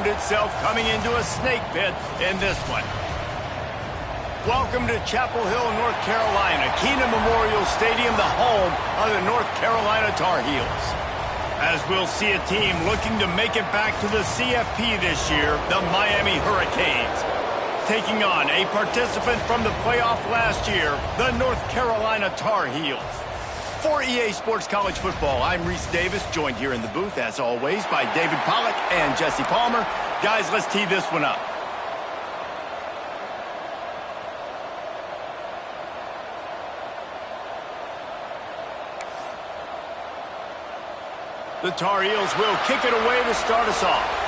found itself coming into a snake pit in this one. Welcome to Chapel Hill, North Carolina, Keenan Memorial Stadium, the home of the North Carolina Tar Heels. As we'll see a team looking to make it back to the CFP this year, the Miami Hurricanes. Taking on a participant from the playoff last year, the North Carolina Tar Heels. For EA Sports College Football, I'm Reese Davis, joined here in the booth, as always, by David Pollack and Jesse Palmer. Guys, let's tee this one up. The Tar Heels will kick it away to start us off.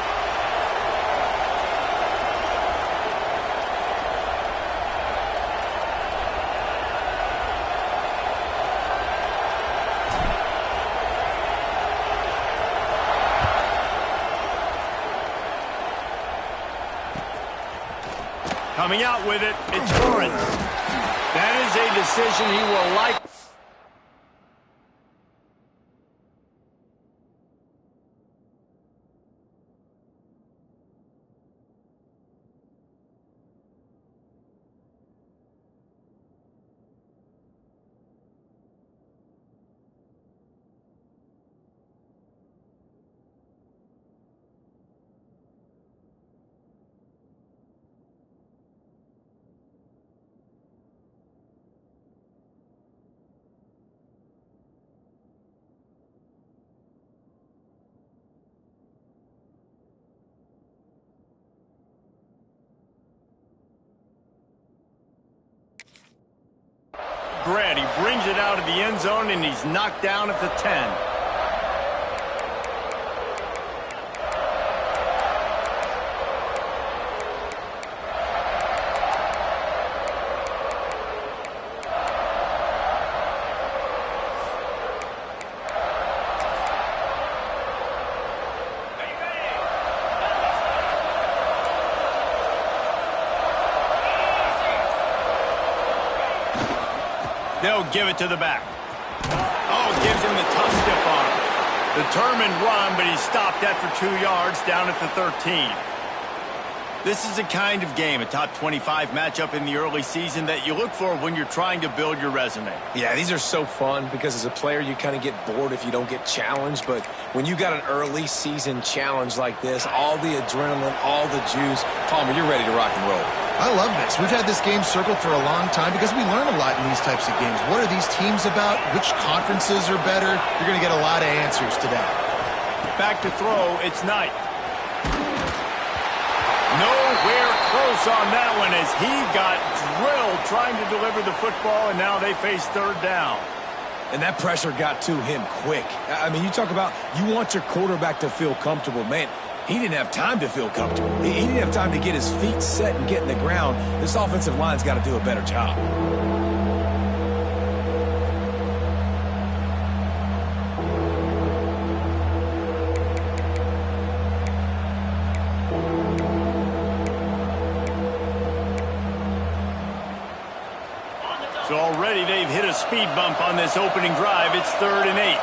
Coming out with it, it's Lawrence. That is a decision he will like. Grant, he brings it out of the end zone, and he's knocked down at the 10. They'll give it to the back. Oh, gives him the tough stiff arm. Determined run, but he's stopped after 2 yards down at the 13. This is a kind of game, a top 25 matchup in the early season that you look for when you're trying to build your resume. Yeah, these are so fun because as a player, you kind of get bored if you don't get challenged. But when you got an early season challenge like this, all the adrenaline, all the juice, Palmer, you're ready to rock and roll. I love this. We've had this game circled for a long time because we learn a lot in these types of games. What are these teams about? Which conferences are better? You're going to get a lot of answers today. Back to throw, it's Knight. Nowhere close on that one as he got drilled trying to deliver the football, and now they face third down. And that pressure got to him quick. I mean, you talk about you want your quarterback to feel comfortable. Man, he didn't have time to feel comfortable. He didn't have time to get his feet set and get in the ground. This offensive line's got to do a better job. So already they've hit a speed bump on this opening drive. It's 3rd and 8.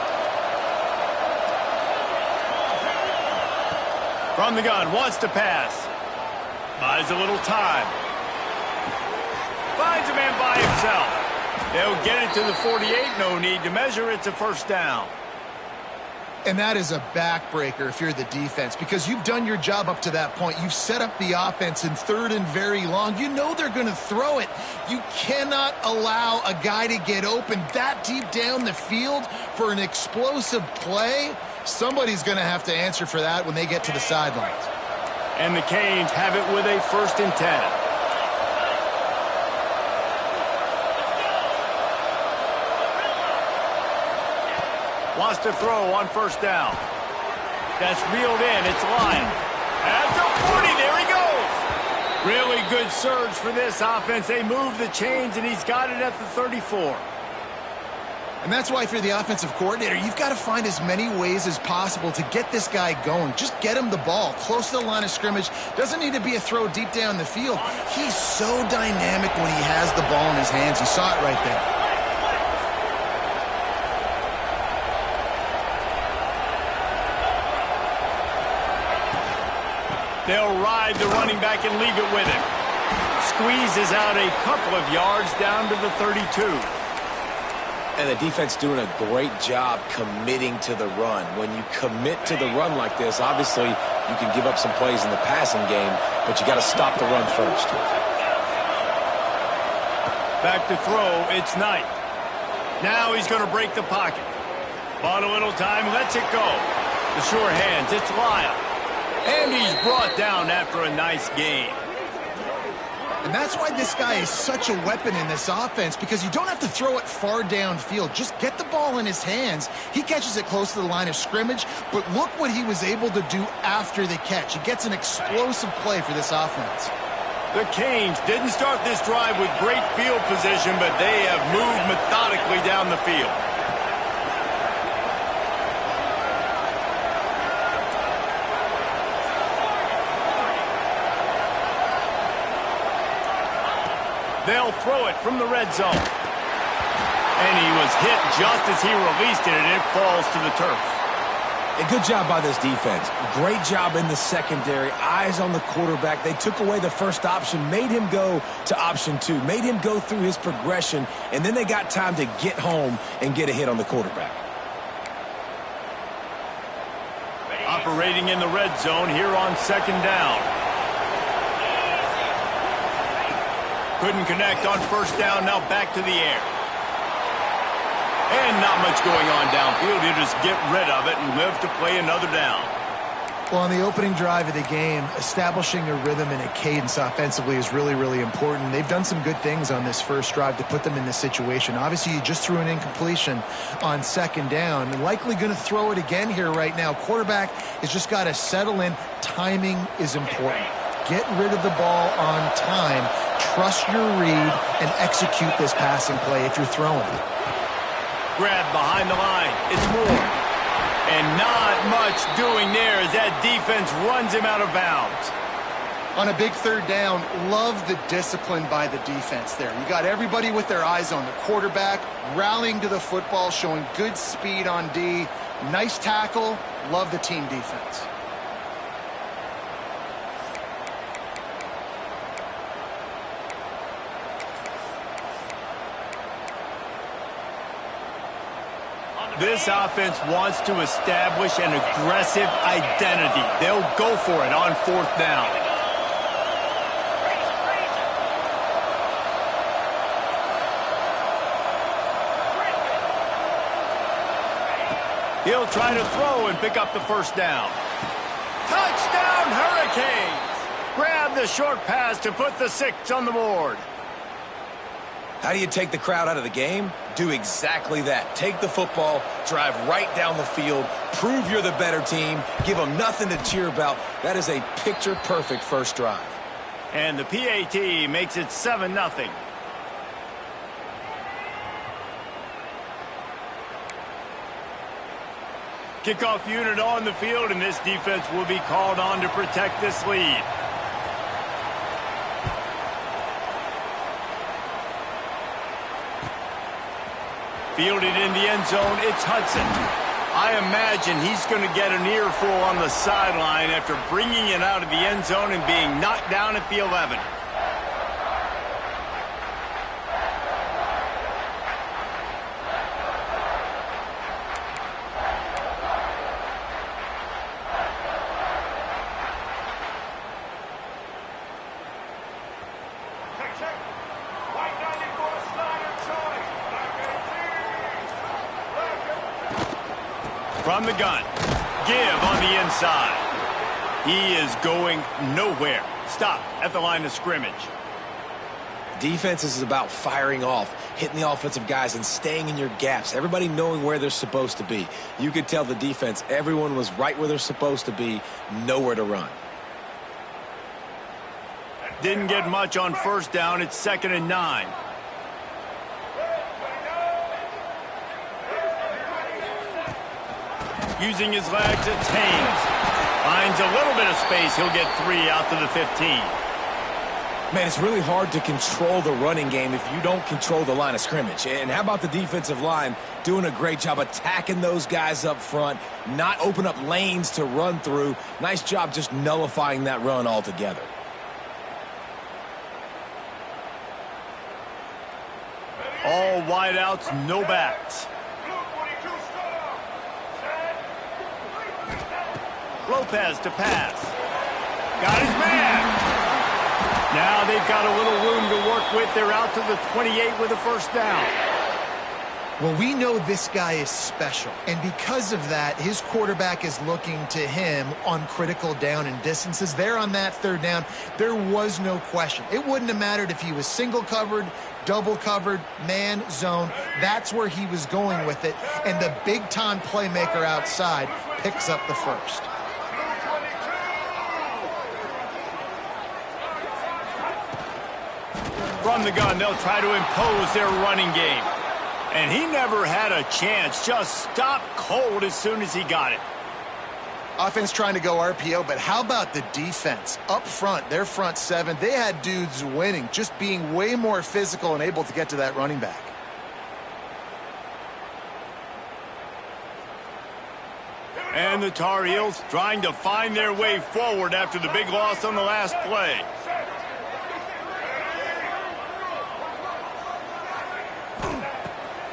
From the gun, wants to pass. Buys a little time. Finds a man by himself. They'll get it to the 48. No need to measure. It's a first down. And that is a backbreaker if you're the defense because you've done your job up to that point. You've set up the offense in 3rd and very long. You know they're going to throw it. You cannot allow a guy to get open that deep down the field for an explosive play. Somebody's going to have to answer for that when they get to the sidelines. And the Canes have it with a 1st and 10. Wants to throw on first down. That's reeled in. It's Lyon. At the 40, there he goes. Really good surge for this offense. They move the chains, and he's got it at the 34. And that's why if you're the offensive coordinator, you've got to find as many ways as possible to get this guy going. Just get him the ball close to the line of scrimmage. Doesn't need to be a throw deep down the field. He's so dynamic when he has the ball in his hands. You saw it right there. They'll ride the running back and leave it with him. Squeezes out a couple of yards down to the 32. And the defense doing a great job committing to the run. When you commit to the run like this, obviously you can give up some plays in the passing game, but you got to stop the run first. Back to throw, it's Knight. Now he's going to break the pocket. Bought a little time, lets it go. The sure hands, it's Lyle. And he's brought down after a nice gain. And that's why this guy is such a weapon in this offense, because you don't have to throw it far downfield. Just get the ball in his hands. He catches it close to the line of scrimmage, but look what he was able to do after the catch. He gets an explosive play for this offense. The Canes didn't start this drive with great field position, but they have moved methodically down the field. They'll throw it from the red zone. And he was hit just as he released it, and it falls to the turf. A good job by this defense. Great job in the secondary. Eyes on the quarterback. They took away the first option, made him go to option 2, made him go through his progression, and then they got time to get home and get a hit on the quarterback. Operating in the red zone here on second down. Couldn't connect on first down, now back to the air. And not much going on downfield. He'll just get rid of it and live to play another down. Well, on the opening drive of the game, establishing a rhythm and a cadence offensively is really, really important. They've done some good things on this first drive to put them in this situation. Obviously, you just threw an incompletion on second down. Likely going to throw it again here right now. Quarterback has just got to settle in. Timing is important. Get rid of the ball on time. Trust your read and execute this passing play if you're throwing it. Grab behind the line. It's Moore. And not much doing there as that defense runs him out of bounds. On a big third down, love the discipline by the defense there. You got everybody with their eyes on the quarterback, rallying to the football, showing good speed on D. Nice tackle. Love the team defense. This offense wants to establish an aggressive identity. They'll go for it on fourth down. He'll try to throw and pick up the first down. Touchdown, Hurricanes! Grab the short pass to put the 6 on the board. How do you take the crowd out of the game? Do exactly that. Take the football, drive right down the field, prove you're the better team, give them nothing to cheer about. That is a picture-perfect first drive. And the PAT makes it 7-0. Kickoff unit on the field, and this defense will be called on to protect this lead. Fielded in the end zone, it's Hudson. I imagine he's going to get an earful on the sideline after bringing it out of the end zone and being knocked down at the 11. From the gun, give on the inside. He is going nowhere. Stop at the line of scrimmage. Defense is about firing off, hitting the offensive guys and staying in your gaps. Everybody knowing where they're supposed to be. You could tell the defense, everyone was right where they're supposed to be, nowhere to run. Didn't get much on first down. It's 2nd and 9. Using his legs, it's Haynes. Finds a little bit of space. He'll get 3 out to the 15. Man, it's really hard to control the running game if you don't control the line of scrimmage. And how about the defensive line doing a great job attacking those guys up front, not open up lanes to run through. Nice job just nullifying that run altogether. All wideouts, no backs. Lopez to pass. Got his man. Now they've got a little room to work with. They're out to the 28 with a first down. Well, we know this guy is special, and because of that, his quarterback is looking to him on critical down and distances. There on that third down, there was no question. It wouldn't have mattered if he was single covered, double covered, man, zone. That's where he was going with it, and the big-time playmaker outside picks up the first. From the gun, they'll try to impose their running game. And he never had a chance, just stopped cold as soon as he got it. Offense trying to go RPO, but how about the defense? Up front, their front seven, they had dudes winning, just being way more physical and able to get to that running back. And the Tar Heels trying to find their way forward after the big loss on the last play.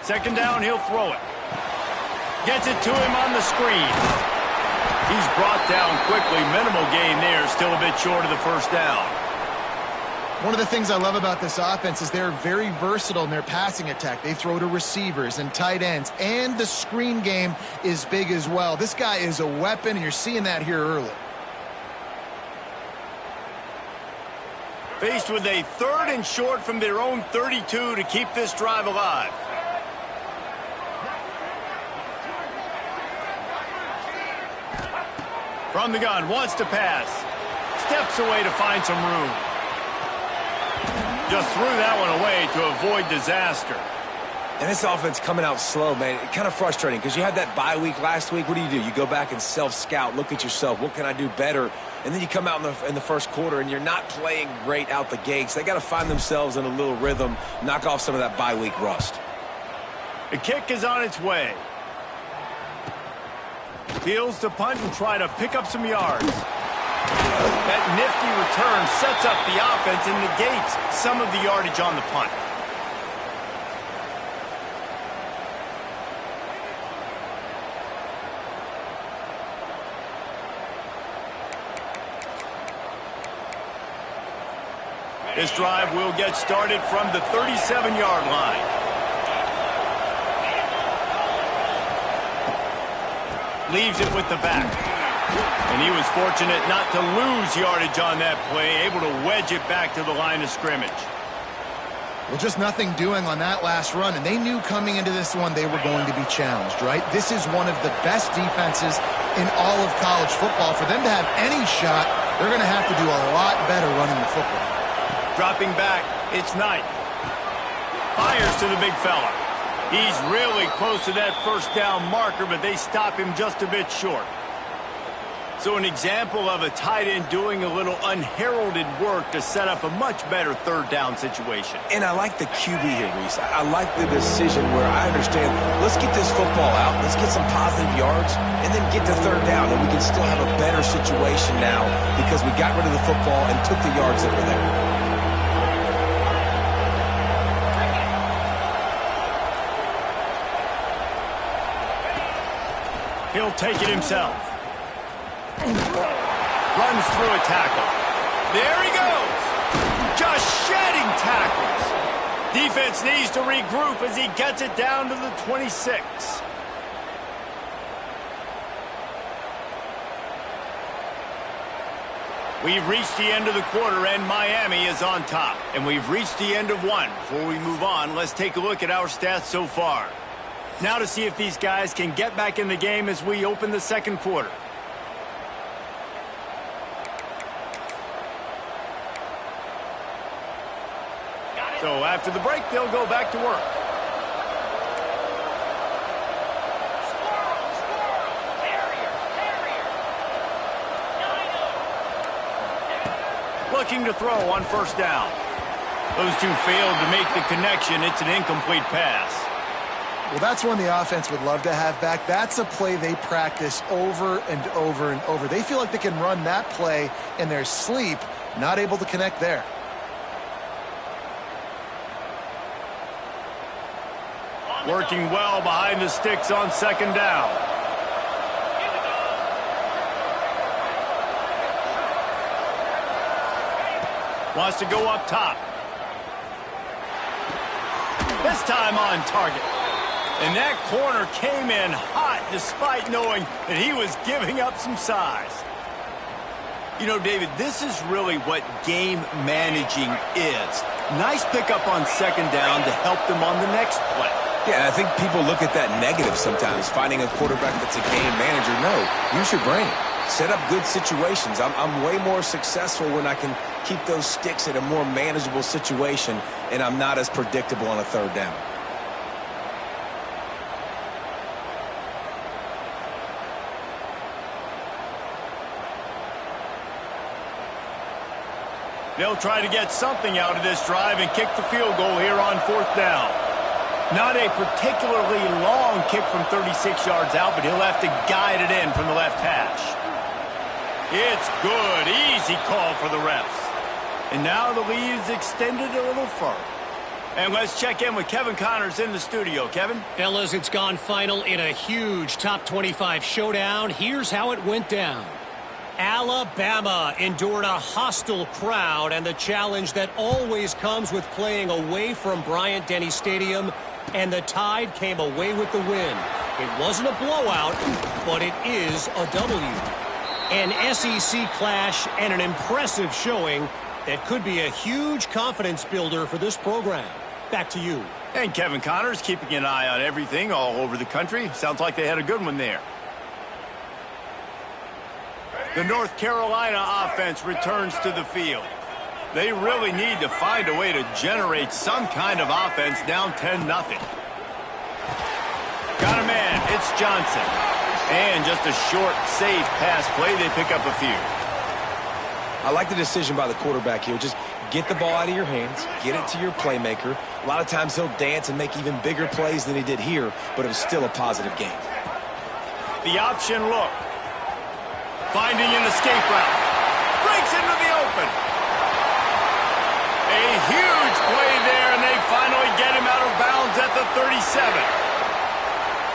Second down, he'll throw it. Gets it to him on the screen. He's brought down quickly. Minimal gain there, still a bit short of the first down. One of the things I love about this offense is they're very versatile in their passing attack. They throw to receivers and tight ends, and the screen game is big as well. This guy is a weapon, and you're seeing that here early. Faced with a third and short from their own 32 to keep this drive alive. From the gun, wants to pass. Steps away to find some room. Just threw that one away to avoid disaster. And this offense coming out slow, man. Kind of frustrating because you had that bye week last week. What do? You go back and self-scout, look at yourself. What can I do better? And then you come out in the first quarter and you're not playing great out the gates. They got to find themselves in a little rhythm, knock off some of that bye week rust. The kick is on its way. Fields to punt and try to pick up some yards. That nifty return sets up the offense and negates some of the yardage on the punt. This drive will get started from the 37-yard line. Leaves it with the back. And he was fortunate not to lose yardage on that play, able to wedge it back to the line of scrimmage. Well, just nothing doing on that last run, and they knew coming into this one they were going to be challenged, right? This is one of the best defenses in all of college football. For them to have any shot, they're going to have to do a lot better running the football. Dropping back, it's Knight. Fires to the big fella. He's really close to that first down marker, but they stop him just a bit short. So an example of a tight end doing a little unheralded work to set up a much better third down situation. And I like the QB here, Reese. I like the decision where I understand, let's get this football out, let's get some positive yards, and then get to third down, and we can still have a better situation now because we got rid of the football and took the yards that were there. He'll take it himself. Runs through a tackle. There he goes. Just shedding tackles. Defense needs to regroup as he gets it down to the 26. We've reached the end of the quarter, and Miami is on top. And we've reached the end of one. Before we move on, let's take a look at our stats so far. Now to see if these guys can get back in the game as we open the second quarter. So after the break, they'll go back to work. looking to throw on first down. Those two failed to make the connection. It's an incomplete pass. Well, that's one the offense would love to have back. That's a play they practice over and over and over. They feel like they can run that play in their sleep, not able to connect there. Working well behind the sticks on second down. Wants to go up top. This time on target. And that corner came in hot despite knowing that he was giving up some size. You know, David, this is really what game managing is. Nice pickup on second down to help them on the next play. Yeah, I think people look at that negative sometimes, finding a quarterback that's a game manager. No, use your brain. Set up good situations. I'm way more successful when I can keep those sticks at a more manageable situation, and I'm not as predictable on a third down. They'll try to get something out of this drive and kick the field goal here on fourth down. Not a particularly long kick from 36 yards out, but he'll have to guide it in from the left hash. It's good. Easy call for the refs. And now the lead is extended a little further. And let's check in with Kevin Connors in the studio. Kevin? Fellas, it's gone final in a huge top 25 showdown. Here's how it went down. Alabama endured a hostile crowd and the challenge that always comes with playing away from Bryant-Denny Stadium, and the Tide came away with the win. It wasn't a blowout, but it is a W. An SEC clash and an impressive showing that could be a huge confidence builder for this program. Back to you. And Kevin Connors keeping an eye on everything all over the country. Sounds like they had a good one there. The North Carolina offense returns to the field. They really need to find a way to generate some kind of offense down 10-0. Got a man. It's Johnson. And just a short, safe pass play. They pick up a few. I like the decision by the quarterback here. Just get the ball out of your hands, get it to your playmaker. A lot of times he'll dance and make even bigger plays than he did here, but it was still a positive game. The option look. Finding an escape route. Breaks into the open. A huge play there, and they finally get him out of bounds at the 37.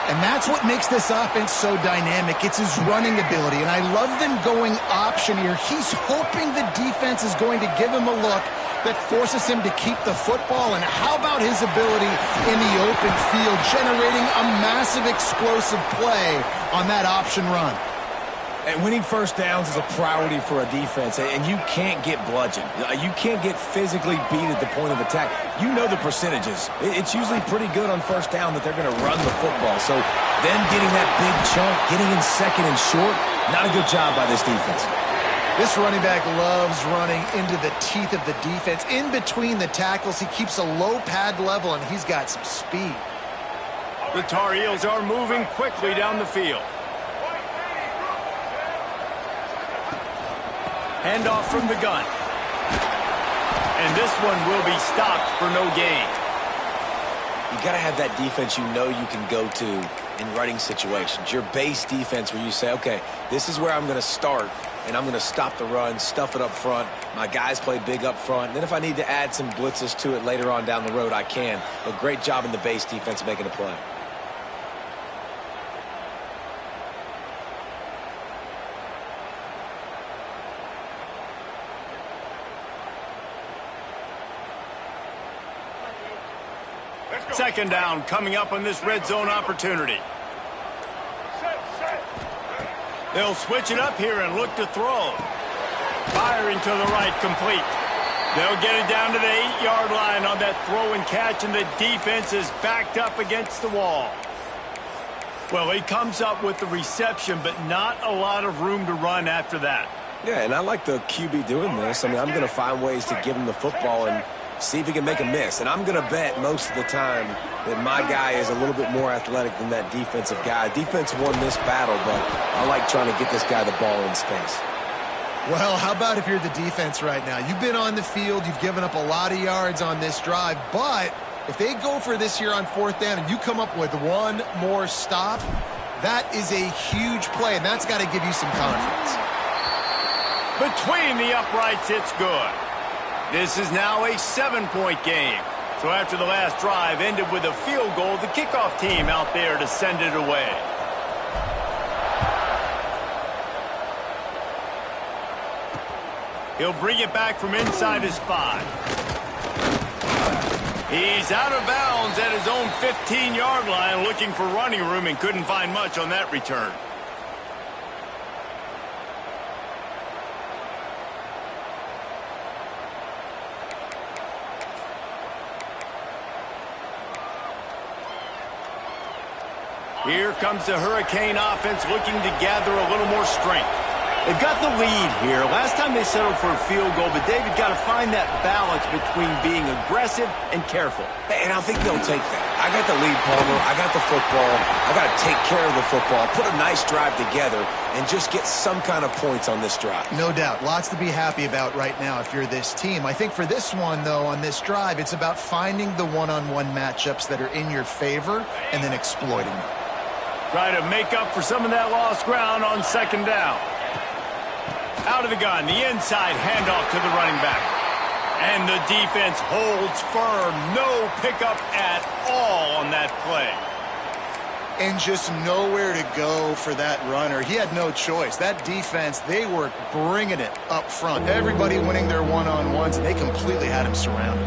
And that's what makes this offense so dynamic. It's his running ability, and I love them going option here. He's hoping the defense is going to give him a look that forces him to keep the football. And how about his ability in the open field, generating a massive explosive play on that option run? And winning first downs is a priority for a defense, and you can't get bludgeoned. You can't get physically beat at the point of attack. You know the percentages. It's usually pretty good on first down that they're going to run the football. So them getting that big chunk, getting in second and short, not a good job by this defense. This running back loves running into the teeth of the defense. In between the tackles, he keeps a low pad level, and he's got some speed. The Tar Heels are moving quickly down the field. Handoff from the gun. And this one will be stopped for no gain. You got to have that defense you know you can go to in running situations. Your base defense where you say, okay, this is where I'm going to start, and I'm going to stop the run, stuff it up front. My guys play big up front. And then if I need to add some blitzes to it later on down the road, I can. But great job in the base defense making a play. Second down coming up on this red zone opportunity. They'll switch it up here and look to throw. Firing to the right, complete. They'll get it down to the 8-yard line on that throw and catch, and the defense is backed up against the wall. Well, he comes up with the reception, but not a lot of room to run after that. Yeah, and I like the QB doing this. I mean, I'm going to find ways to give him the football and see if he can make a miss. And I'm going to bet most of the time that my guy is a little bit more athletic than that defensive guy. Defense won this battle, but I like trying to get this guy the ball in space. Well, how about if you're the defense right now? You've been on the field, you've given up a lot of yards on this drive, but if they go for this here on 4th down and you come up with one more stop, that is a huge play, and that's got to give you some confidence. Between the uprights, it's good. This is now a 7-point game. So after the last drive ended with a field goal, the kickoff team out there to send it away. He'll bring it back from inside his 5. He's out of bounds at his own 15-yard line, looking for running room, and couldn't find much on that return. Here comes the Hurricane offense looking to gather a little more strength. They've got the lead here. Last time they settled for a field goal, but David got to find that balance between being aggressive and careful. And I think they'll take that. I got the lead, Palmer. I got the football. I got to take care of the football, put a nice drive together, and just get some kind of points on this drive. No doubt. Lots to be happy about right now if you're this team. I think for this one, though, on this drive, it's about finding the one-on-one matchups that are in your favor and then exploiting them. Try to make up for some of that lost ground on 2nd down. Out of the gun, the inside handoff to the running back. And the defense holds firm. No pickup at all on that play. And just nowhere to go for that runner. He had no choice. That defense, they were bringing it up front. Everybody winning their one-on-ones, and they completely had him surrounded.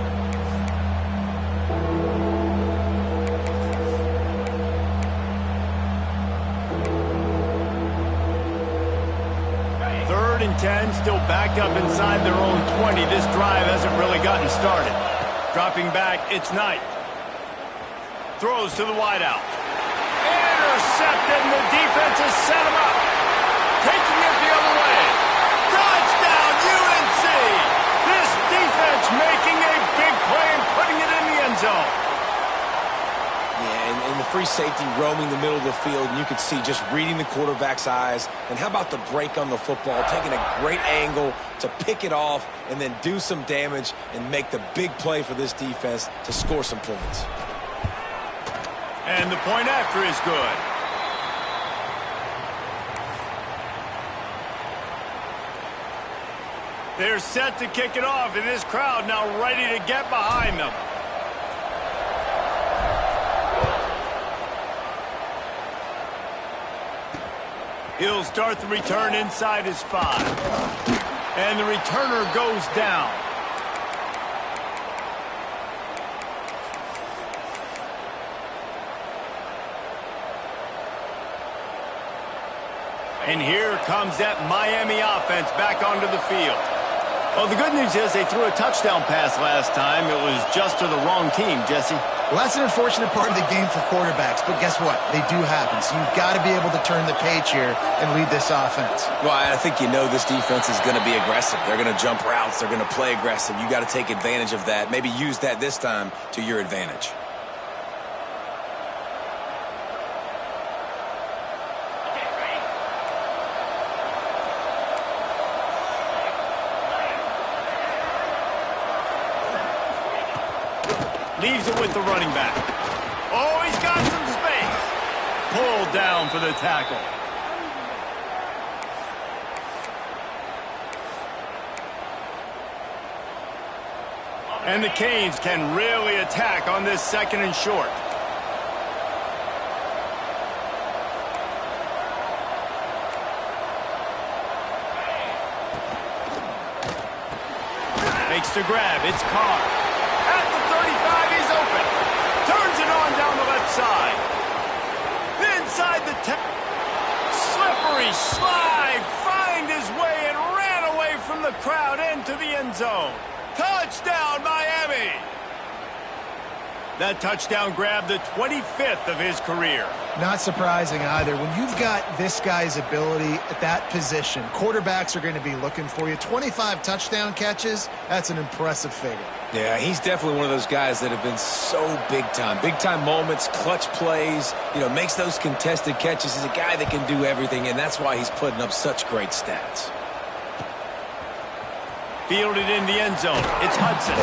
Third and 10, still backed up inside their own 20. This drive hasn't really gotten started. Dropping back, it's Knight. Throws to the wideout. Intercepted, and the defense has set him up. Taking it the other way. Touchdown, UNC! This defense making a big play and putting it in the end zone. Yeah, and the free safety roaming the middle of the field, and you could see just reading the quarterback's eyes. And how about the break on the football, taking a great angle to pick it off and then do some damage and make the big play for this defense to score some points. And the point after is good. They're set to kick it off, and this crowd now ready to get behind them. He'll start the return inside his 5. And the returner goes down. And here comes that Miami offense back onto the field. Well, the good news is they threw a touchdown pass last time. It was just to the wrong team, Jesse. Well, that's an unfortunate part of the game for quarterbacks, but guess what? They do happen, so you've got to be able to turn the page here and lead this offense. Well, I think you know this defense is going to be aggressive. They're going to jump routes. They're going to play aggressive. You got to take advantage of that. Maybe use that this time to your advantage. Leaves it with the running back. Oh, he's got some space. Pulled down for the tackle. And the Canes can really attack on this 2nd and short. Makes the grab. It's Carr. At the 35, he's open. Turns it on down the left side. Inside the 10. Slippery slide. Find his way and ran away from the crowd into the end zone. Touchdown, Miami. That touchdown grabbed the 25th of his career. Not surprising either. When you've got this guy's ability at that position, quarterbacks are going to be looking for you. 25 touchdown catches, that's an impressive figure. Yeah, he's definitely one of those guys that have been so big time. Big time moments, clutch plays, makes those contested catches. He's a guy that can do everything, and that's why he's putting up such great stats. fielded in the end zone. It's Hudson.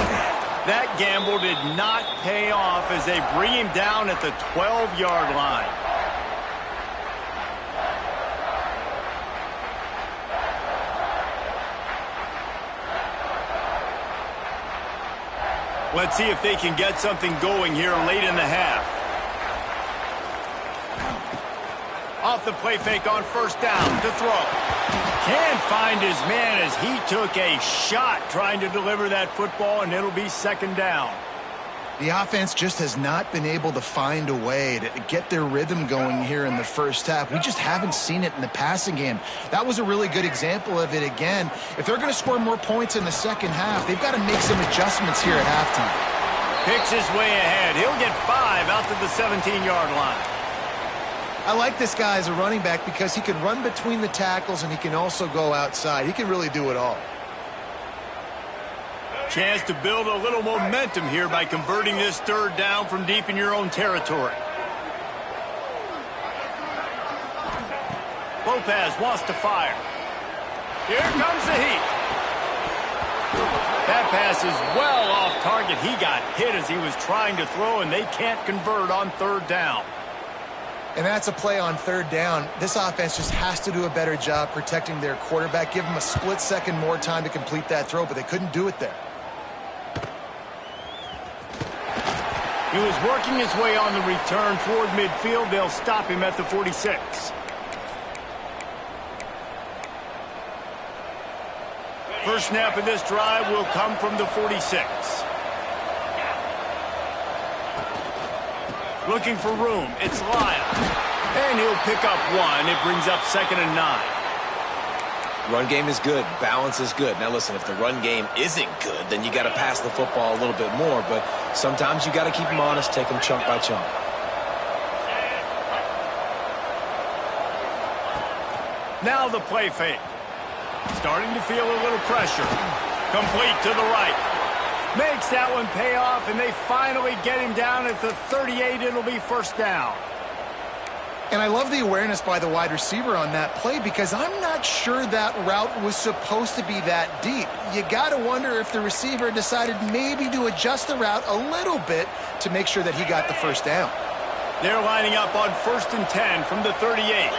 That gamble did not pay off as they bring him down at the 12-yard line. Let's see if they can get something going here late in the half. Off the play fake on first down to throw. Can't find his man as he took a shot trying to deliver that football, and it'll be second down. The offense just has not been able to find a way to get their rhythm going here in the first half. We just haven't seen it in the passing game. That was a really good example of it again. If they're going to score more points in the second half, they've got to make some adjustments here at halftime. Picks his way ahead. He'll get 5 out to the 17-yard line. I like this guy as a running back because he can run between the tackles and he can also go outside. He can really do it all. Chance to build a little momentum here by converting this third down from deep in your own territory. Lopez wants to fire. Here comes the heat. That pass is well off target. He got hit as he was trying to throw, and they can't convert on third down. And that's a play on third down. This offense just has to do a better job protecting their quarterback. Give him a split second more time to complete that throw, but they couldn't do it there. He was working his way on the return toward midfield. They'll stop him at the 46. First snap of this drive will come from the 46. Looking for room. It's Lyle. And he'll pick up 1. It brings up 2nd and 9. Run game is good. Balance is good. Now, listen, if the run game isn't good, then you got to pass the football a little bit more. But sometimes you got to keep them honest, take them chunk by chunk. Now the play fake. Starting to feel a little pressure. Complete to the right. Makes that one pay off, and they finally get him down at the 38. It'll be first down. And I love the awareness by the wide receiver on that play because I'm not sure that route was supposed to be that deep. You got to wonder if the receiver decided maybe to adjust the route a little bit to make sure that he got the first down. They're lining up on 1st and 10 from the 38.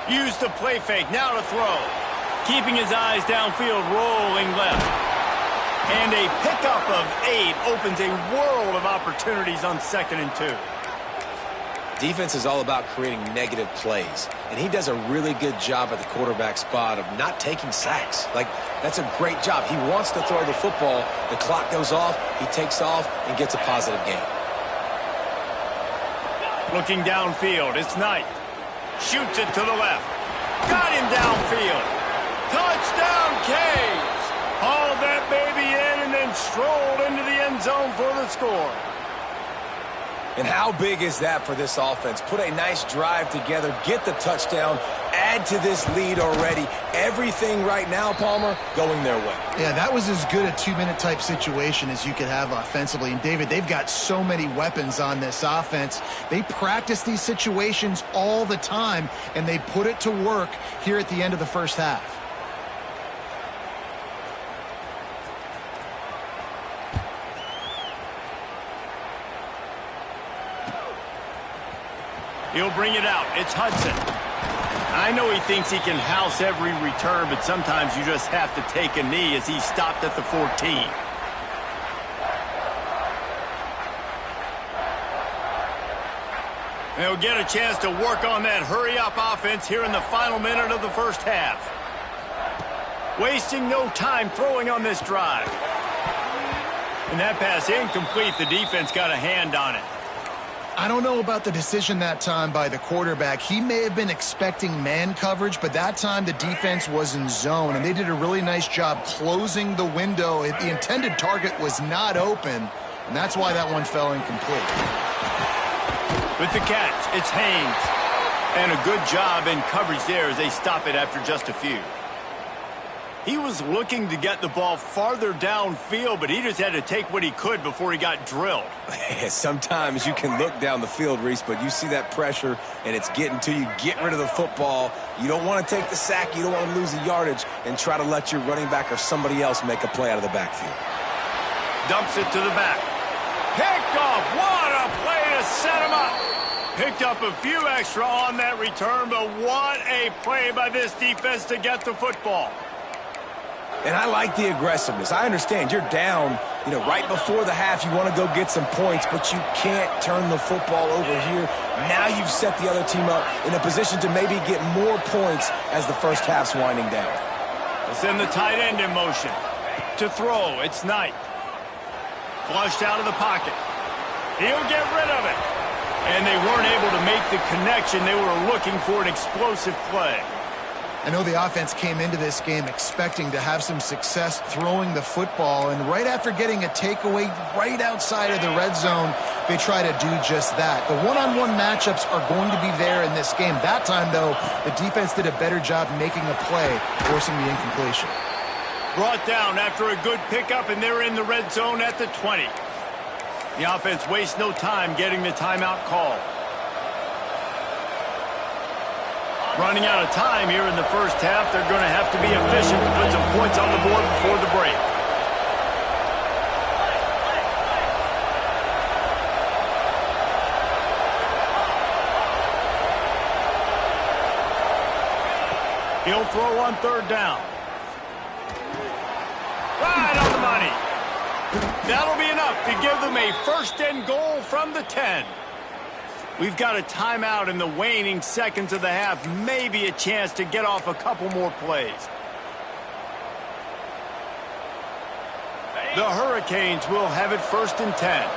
Use the play fake, now to throw. Keeping his eyes downfield, rolling left. And a pickup of 8 opens a world of opportunities on 2nd and 2. Defense is all about creating negative plays, and he does a really good job at the quarterback spot of not taking sacks. Like, that's a great job. He wants to throw the football. The clock goes off, he takes off, and gets a positive gain. Looking downfield, it's Knight. Shoots it to the left. Got him downfield. Touchdown, Canes! Hauled that baby in and then strolled into the end zone for the score. And how big is that for this offense? Put a nice drive together, get the touchdown, add to this lead already. Everything right now, Palmer, going their way. Yeah, that was as good a 2-minute type situation as you could have offensively. And, David, they've got so many weapons on this offense. They practice these situations all the time, and they put it to work here at the end of the first half. He'll bring it out. It's Hudson. I know he thinks he can house every return, but sometimes you just have to take a knee as he stopped at the 14. They'll get a chance to work on that hurry-up offense here in the final minute of the first half. Wasting no time throwing on this drive. And that pass incomplete. The defense got a hand on it. I don't know about the decision that time by the quarterback. He may have been expecting man coverage, but that time the defense was in zone, and they did a really nice job closing the window. The intended target was not open, and that's why that one fell incomplete. With the catch, it's Haynes. And a good job in coverage there as they stop it after just a few. He was looking to get the ball farther downfield, but he just had to take what he could before he got drilled. Sometimes you can look down the field, Reese, but you see that pressure, and it's getting to you. Get rid of the football. You don't want to take the sack. You don't want to lose the yardage, and try to let your running back or somebody else make a play out of the backfield. Dumps it to the back. Picked off. What a play to set him up. Picked up a few extra on that return, but what a play by this defense to get the football. And I like the aggressiveness. I understand you're down, right before the half. You want to go get some points, but you can't turn the football over here. Now you've set the other team up in a position to maybe get more points as the first half's winding down. Let's send the tight end in motion. To throw, it's Knight. Flushed out of the pocket. He'll get rid of it. And they weren't able to make the connection. They were looking for an explosive play. I know the offense came into this game expecting to have some success throwing the football, and right after getting a takeaway right outside of the red zone, they try to do just that. The one-on-one matchups are going to be there in this game. That time, though, the defense did a better job making a play, forcing the incompletion. Brought down after a good pickup, and they're in the red zone at the 20. The offense wastes no time getting the timeout call. Running out of time here in the first half. They're going to have to be efficient to put some points on the board before the break. He'll throw on third down. Right on the money. That'll be enough to give them a first and goal from the 10. We've got a timeout in the waning seconds of the half. Maybe a chance to get off a couple more plays. The Hurricanes will have it first and 10.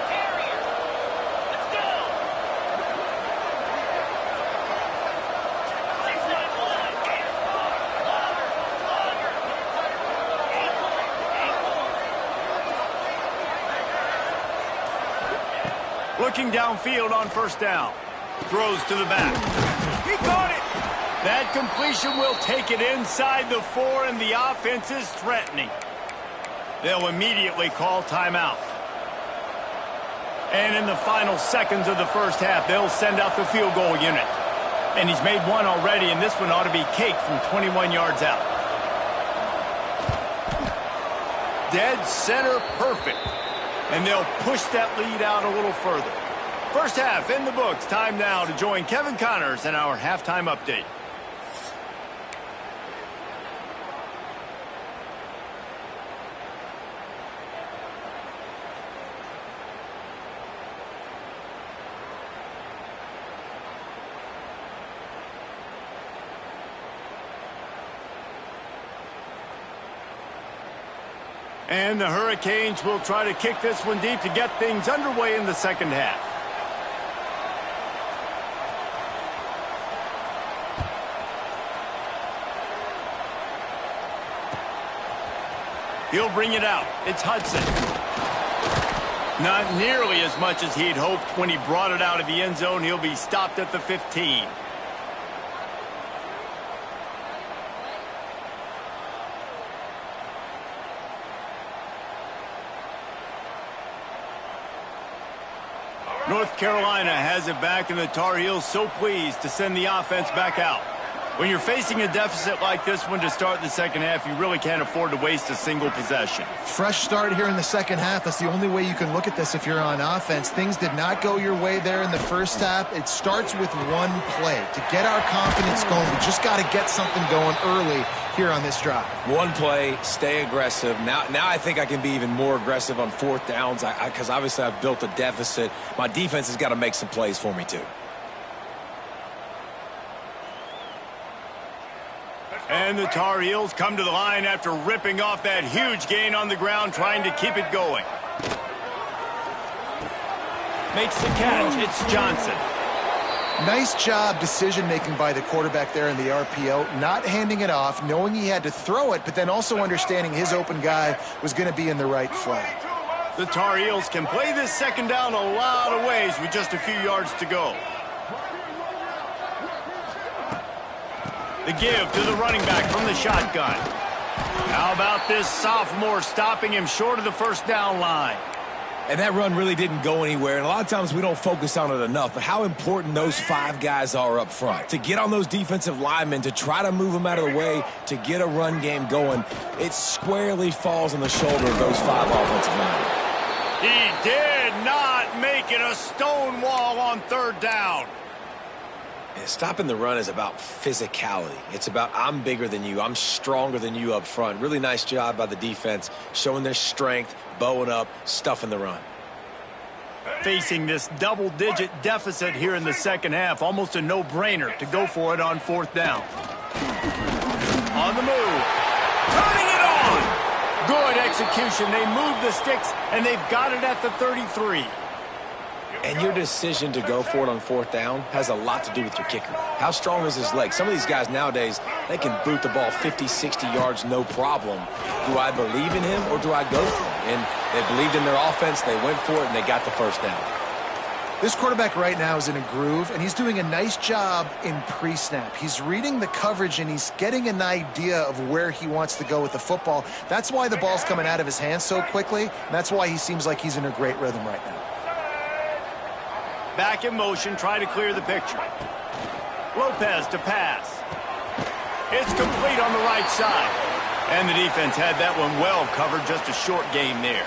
Looking downfield on first down. Throws to the back. He caught it. That completion will take it inside the 4, and the offense is threatening. They'll immediately call timeout. And in the final seconds of the first half, they'll send out the field goal unit. And he's made one already, and this one ought to be cake from 21 yards out. Dead center perfect. And they'll push that lead out a little further. First half in the books. Time now to join Kevin Connors in our halftime update. And the Hurricanes will try to kick this one deep to get things underway in the second half. He'll bring it out. It's Hudson. Not nearly as much as he'd hoped when he brought it out of the end zone. He'll be stopped at the 15. North Carolina has it back, and the Tar Heels so pleased to send the offense back out. When you're facing a deficit like this one to start the second half, you really can't afford to waste a single possession. Fresh start here in the second half. That's the only way you can look at this if you're on offense. Things did not go your way there in the first half. It starts with one play. To get our confidence going, we just got to get something going early here on this drive. One play, stay aggressive. Now I think I can be even more aggressive on fourth downs because obviously I've built a deficit. My defense has got to make some plays for me too. And the Tar Heels come to the line after ripping off that huge gain on the ground, trying to keep it going. Makes the catch. It's Johnson. Nice job decision-making by the quarterback there in the RPO, not handing it off, knowing he had to throw it, but then also understanding his open guy was going to be in the right flat. The Tar Heels can play this second down a lot of ways with just a few yards to go. The give to the running back from the shotgun. How about this sophomore stopping him short of the first down line? And that run really didn't go anywhere. And a lot of times we don't focus on it enough, but how important those 5 guys are up front. To get on those defensive linemen, to try to move them out of the way, to get a run game going, it squarely falls on the shoulder of those 5 offensive linemen. He did not make it a stone wall on third down. And stopping the run is about physicality. It's about I'm bigger than you. I'm stronger than you up front. Really nice job by the defense, showing their strength, bowing up, stuffing the run. Facing this double-digit deficit here in the second half, almost a no-brainer to go for it on fourth down. On the move. Turning it on. Good execution. They move the sticks, and they've got it at the 33. And your decision to go for it on fourth down has a lot to do with your kicker. How strong is his leg? Some of these guys nowadays, they can boot the ball 50, 60 yards, no problem. Do I believe in him or do I go for it? And they believed in their offense, they went for it, and they got the first down. This quarterback right now is in a groove, and he's doing a nice job in pre-snap. He's reading the coverage, and he's getting an idea of where he wants to go with the football. That's why the ball's coming out of his hands so quickly, and that's why he seems like he's in a great rhythm right now. Back in motion, try to clear the picture. Lopez to pass. It's complete on the right side. And the defense had that one well covered, just a short game there.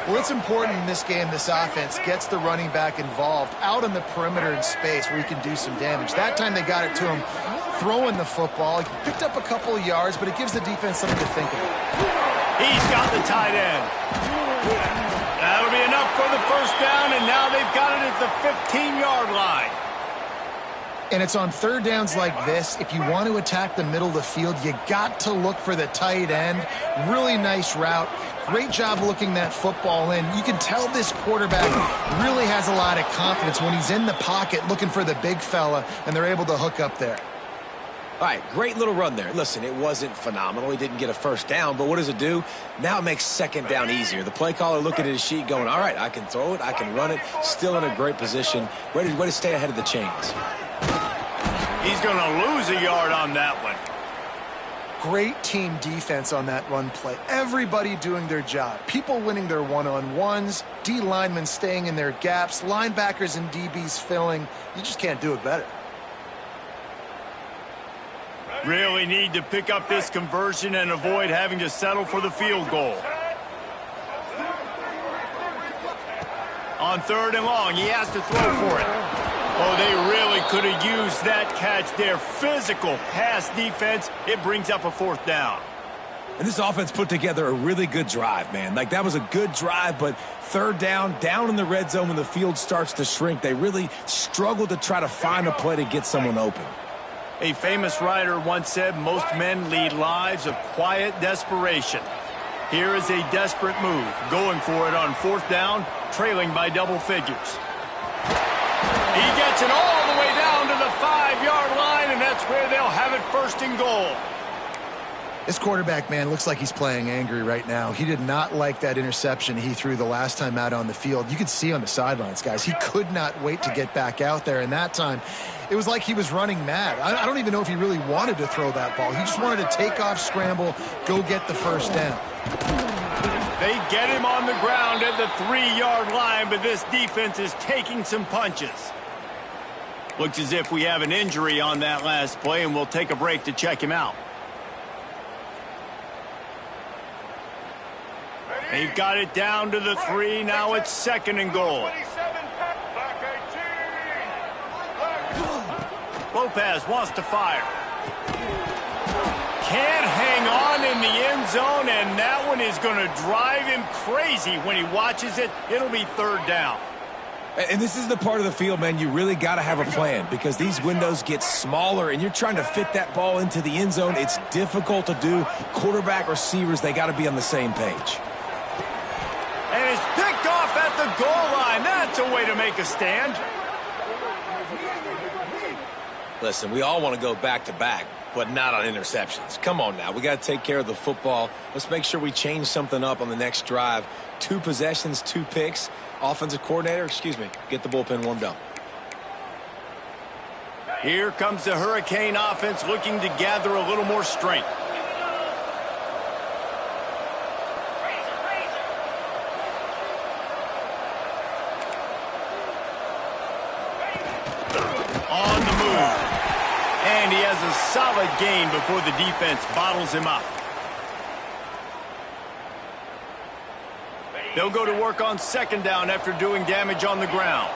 Well, it's important in this game this offense gets the running back involved out on the perimeter in space where he can do some damage. That time they got it to him throwing the football. He picked up a couple of yards, but it gives the defense something to think about. He's got the tight end. That'll be enough for the first down, and now they've got it at the 15-yard line. And it's on third downs like this. If you want to attack the middle of the field, you got to look for the tight end. Really nice route. Great job looking that football in. You can tell this quarterback really has a lot of confidence when he's in the pocket looking for the big fella, and they're able to hook up there. All right, great little run there. Listen, it wasn't phenomenal. He didn't get a first down, but what does it do? Now it makes second down easier. The play caller looking at his sheet going, all right, I can throw it, I can run it, still in a great position, ready to stay ahead of the chains. He's going to lose a yard on that one. Great team defense on that run play. Everybody doing their job. People winning their one-on-ones, D linemen staying in their gaps, linebackers and DBs filling. You just can't do it better. Really need to pick up this conversion and avoid having to settle for the field goal. On third and long, he has to throw for it. Oh, they really could have used that catch there. Physical pass defense. It brings up a fourth down. And this offense put together a really good drive, man. Like, that was a good drive, but third down in the red zone when the field starts to shrink, they really struggled to try to find a play to get someone open. A famous writer once said, most men lead lives of quiet desperation. Here is a desperate move, going for it on fourth down, trailing by double figures. He gets it all the way down to the 5-yard line, and that's where they'll have it first and goal. This quarterback, man, looks like he's playing angry right now. He did not like that interception he threw the last time out on the field. You could see on the sidelines, guys. He could not wait to get back out there, and that time it was like he was running mad. I don't even know if he really wanted to throw that ball. He just wanted to take off, scramble, go get the first down. They get him on the ground at the 3-yard line, but this defense is taking some punches. Looks as if we have an injury on that last play, and we'll take a break to check him out. They've got it down to the 3. Now it's second and goal. Lopez wants to fire. Can't hang on in the end zone, and that one is going to drive him crazy when he watches it. It'll be third down. And this is the part of the field, man, you really got to have a plan because these windows get smaller and you're trying to fit that ball into the end zone. It's difficult to do. Quarterback, receivers, they got to be on the same page. And it's picked off at the goal line. That's a way to make a stand. Listen, we all want to go back-to-back, but not on interceptions. Come on now. We got to take care of the football. Let's make sure we change something up on the next drive. 2 possessions, 2 picks. Offensive coordinator, get the bullpen warmed up. Here comes the Hurricane offense looking to gather a little more strength. On the move. And he has a solid gain before the defense bottles him up. They'll go to work on second down after doing damage on the ground.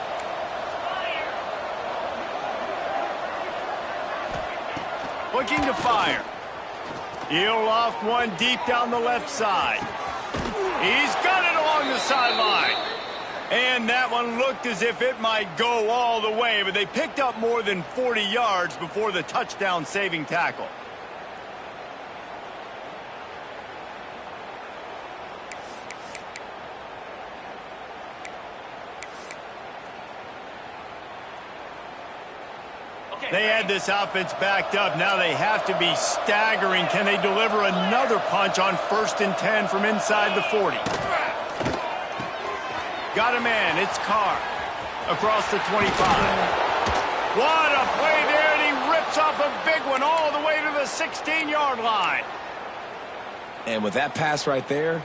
Looking to fire. He'll loft one deep down the left side. He's got it along the sideline. And that one looked as if it might go all the way, but they picked up more than 40 yards before the touchdown-saving tackle. They had this offense backed up. Now they have to be staggering. Can they deliver another punch on 1st and 10 from inside the 40? Got a man. It's Carr across the 25. What a play there, and he rips off a big one all the way to the 16-yard line. And with that pass right there,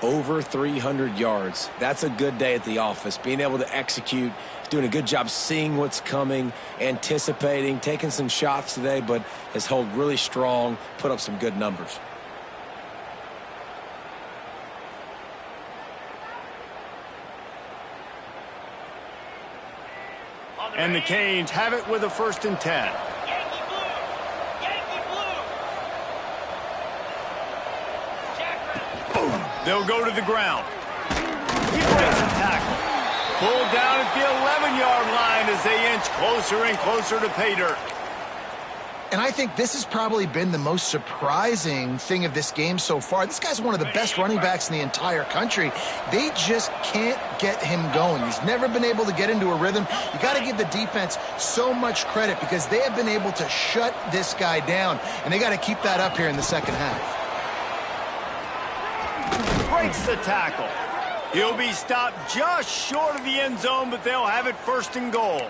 over 300 yards. That's a good day at the office. Being able to execute, doing a good job seeing what's coming, anticipating, taking some shots today, but has held really strong, put up some good numbers. And the Canes have it with a 1st and 10. They'll go to the ground. He breaks the tackle. Pulled down at the 11-yard line as they inch closer and closer to pay dirt. And I think this has probably been the most surprising thing of this game so far. This guy's one of the best running backs in the entire country. They just can't get him going. He's never been able to get into a rhythm. You got to give the defense so much credit because they have been able to shut this guy down, and they got to keep that up here in the second half. Breaks the tackle. He'll be stopped just short of the end zone, but they'll have it 1st and goal.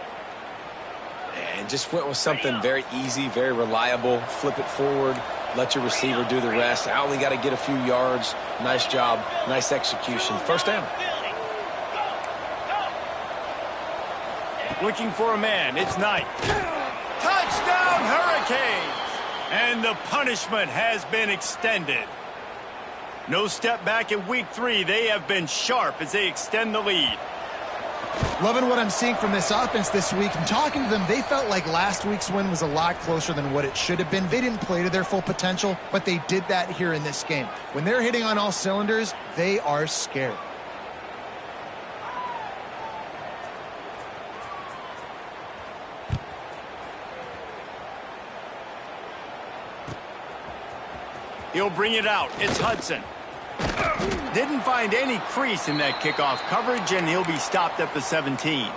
And just went with something very easy, very reliable. Flip it forward, let your receiver do the rest. I only got to get a few yards. Nice job, nice execution. 1st down. Looking for a man, it's Knight. Touchdown, Hurricanes! And the punishment has been extended. No step back in week 3. They have been sharp as they extend the lead. Loving what I'm seeing from this offense this week. And talking to them, they felt like last week's win was a lot closer than what it should have been. They didn't play to their full potential, but they did that here in this game. When they're hitting on all cylinders, they are scared. He'll bring it out. It's Hudson. Didn't find any crease in that kickoff coverage, and he'll be stopped at the 17.